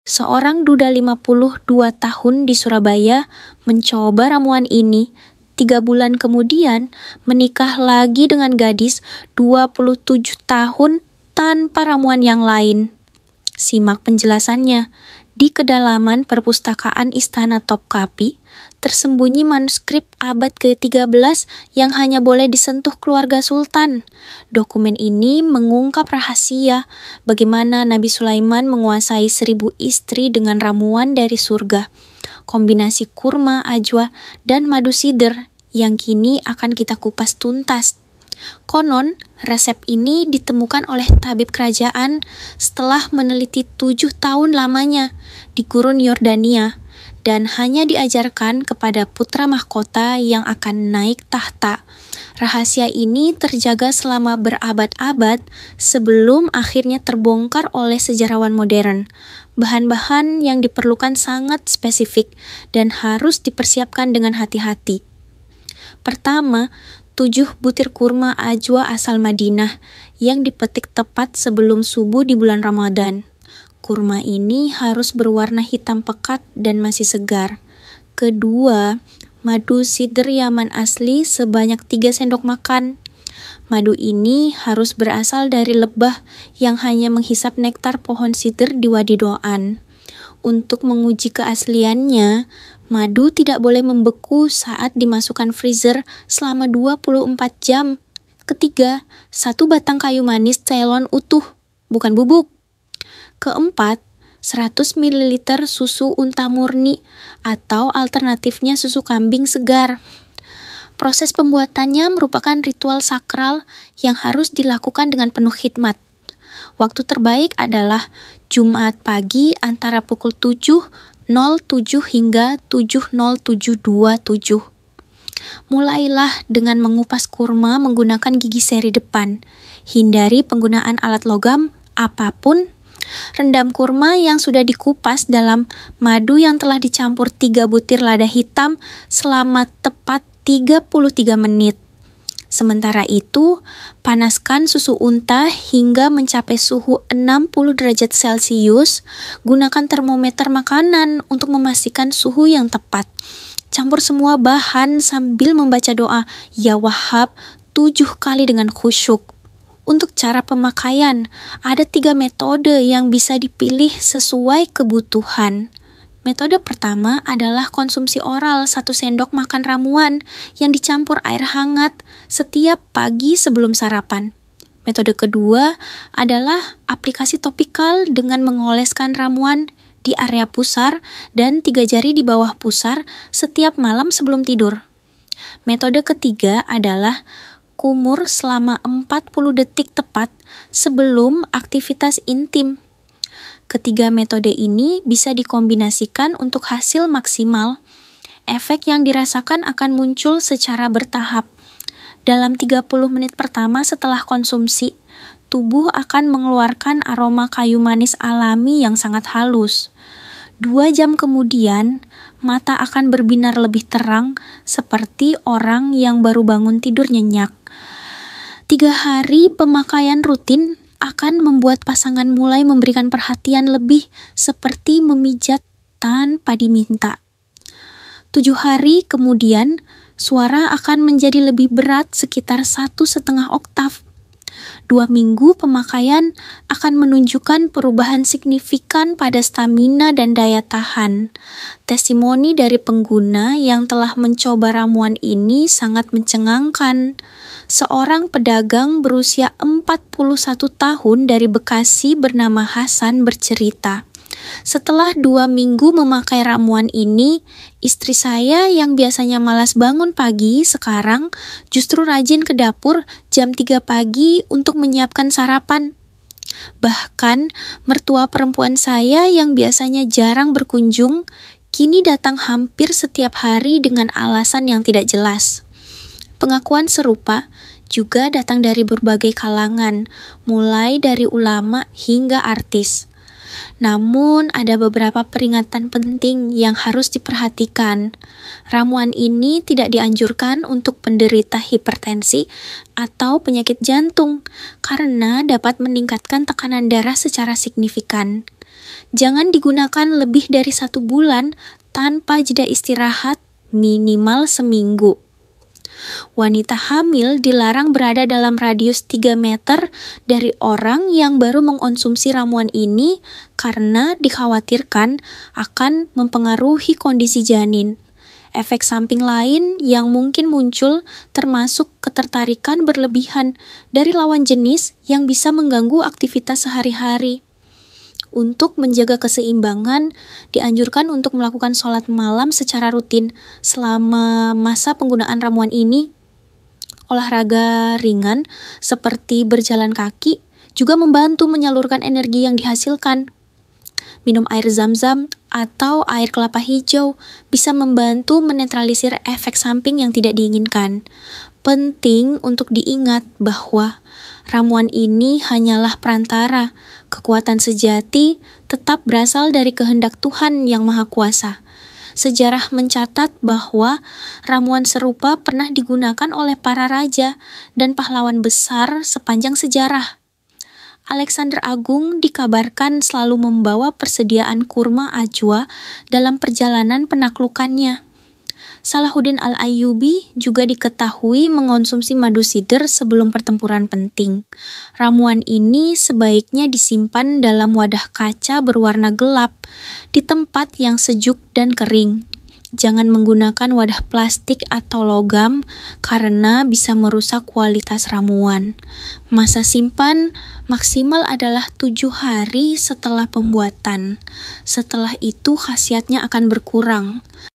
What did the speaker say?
Seorang duda 52 tahun di Surabaya mencoba ramuan ini. 3 bulan kemudian menikah lagi dengan gadis 27 tahun tanpa ramuan yang lain. Simak penjelasannya. Di kedalaman perpustakaan Istana Topkapi, tersembunyi manuskrip abad ke-13 yang hanya boleh disentuh keluarga sultan. Dokumen ini mengungkap rahasia bagaimana Nabi Sulaiman menguasai 1000 istri dengan ramuan dari surga. Kombinasi kurma, ajwa, dan madu sider yang kini akan kita kupas tuntas. Konon, resep ini ditemukan oleh tabib kerajaan setelah meneliti 7 tahun lamanya di gurun Yordania dan hanya diajarkan kepada putra mahkota yang akan naik tahta. Rahasia ini terjaga selama berabad-abad sebelum akhirnya terbongkar oleh sejarawan modern. Bahan-bahan yang diperlukan sangat spesifik dan harus dipersiapkan dengan hati-hati. Pertama, 7 butir kurma ajwa asal Madinah yang dipetik tepat sebelum subuh di bulan Ramadan. Kurma ini harus berwarna hitam pekat dan masih segar. Kedua, madu sider Yaman asli sebanyak 3 sendok makan. Madu ini harus berasal dari lebah yang hanya menghisap nektar pohon sider di Wadi Doan. Untuk menguji keasliannya, madu tidak boleh membeku saat dimasukkan freezer selama 24 jam. Ketiga, 1 batang kayu manis Ceylon utuh, bukan bubuk. Keempat, 100 ml susu unta murni atau alternatifnya susu kambing segar. Proses pembuatannya merupakan ritual sakral yang harus dilakukan dengan penuh khidmat. Waktu terbaik adalah Jumat pagi antara pukul 7.07 hingga 7.07.27. Mulailah dengan mengupas kurma menggunakan gigi seri depan. Hindari penggunaan alat logam apapun. Rendam kurma yang sudah dikupas dalam madu yang telah dicampur 3 butir lada hitam selama tepat 33 menit. Sementara itu, panaskan susu unta hingga mencapai suhu 60 derajat Celcius. Gunakan termometer makanan untuk memastikan suhu yang tepat. Campur semua bahan sambil membaca doa Ya Wahhab 7 kali dengan khusyuk. Untuk cara pemakaian, ada 3 metode yang bisa dipilih sesuai kebutuhan. Metode pertama adalah konsumsi oral 1 sendok makan ramuan yang dicampur air hangat setiap pagi sebelum sarapan. Metode kedua adalah aplikasi topikal dengan mengoleskan ramuan di area pusar dan 3 jari di bawah pusar setiap malam sebelum tidur. Metode ketiga adalah kumur selama 40 detik tepat sebelum aktivitas intim. Ketiga metode ini bisa dikombinasikan untuk hasil maksimal. Efek yang dirasakan akan muncul secara bertahap. Dalam 30 menit pertama setelah konsumsi, tubuh akan mengeluarkan aroma kayu manis alami yang sangat halus. 2 jam kemudian, mata akan berbinar lebih terang seperti orang yang baru bangun tidur nyenyak. 3 hari pemakaian rutin akan membuat pasangan mulai memberikan perhatian lebih seperti memijat tanpa diminta. 7 hari kemudian, suara akan menjadi lebih berat sekitar 1,5 oktav. 2 minggu pemakaian akan menunjukkan perubahan signifikan pada stamina dan daya tahan. Testimoni dari pengguna yang telah mencoba ramuan ini sangat mencengangkan. Seorang pedagang berusia 41 tahun dari Bekasi bernama Hasan bercerita, setelah 2 minggu memakai ramuan ini, istri saya yang biasanya malas bangun pagi sekarang justru rajin ke dapur jam 3 pagi untuk menyiapkan sarapan. Bahkan mertua perempuan saya yang biasanya jarang berkunjung, kini datang hampir setiap hari dengan alasan yang tidak jelas. Pengakuan serupa juga datang dari berbagai kalangan, mulai dari ulama hingga artis. Namun, ada beberapa peringatan penting yang harus diperhatikan. Ramuan ini tidak dianjurkan untuk penderita hipertensi atau penyakit jantung karena dapat meningkatkan tekanan darah secara signifikan. Jangan digunakan lebih dari 1 bulan tanpa jeda istirahat minimal seminggu. Wanita hamil dilarang berada dalam radius 3 meter dari orang yang baru mengonsumsi ramuan ini karena dikhawatirkan akan mempengaruhi kondisi janin. Efek samping lain yang mungkin muncul termasuk ketertarikan berlebihan dari lawan jenis yang bisa mengganggu aktivitas sehari-hari. Untuk menjaga keseimbangan, dianjurkan untuk melakukan sholat malam secara rutin selama masa penggunaan ramuan ini. Olahraga ringan seperti berjalan kaki juga membantu menyalurkan energi yang dihasilkan. Minum air zam-zam atau air kelapa hijau bisa membantu menetralisir efek samping yang tidak diinginkan. Penting untuk diingat bahwa ramuan ini hanyalah perantara. Kekuatan sejati tetap berasal dari kehendak Tuhan yang Maha Kuasa. Sejarah mencatat bahwa ramuan serupa pernah digunakan oleh para raja dan pahlawan besar sepanjang sejarah. Alexander Agung dikabarkan selalu membawa persediaan kurma ajwa dalam perjalanan penaklukannya. Salahuddin Al-Ayyubi juga diketahui mengonsumsi madu sidr sebelum pertempuran penting. Ramuan ini sebaiknya disimpan dalam wadah kaca berwarna gelap di tempat yang sejuk dan kering. Jangan menggunakan wadah plastik atau logam karena bisa merusak kualitas ramuan. Masa simpan maksimal adalah 7 hari setelah pembuatan. Setelah itu khasiatnya akan berkurang.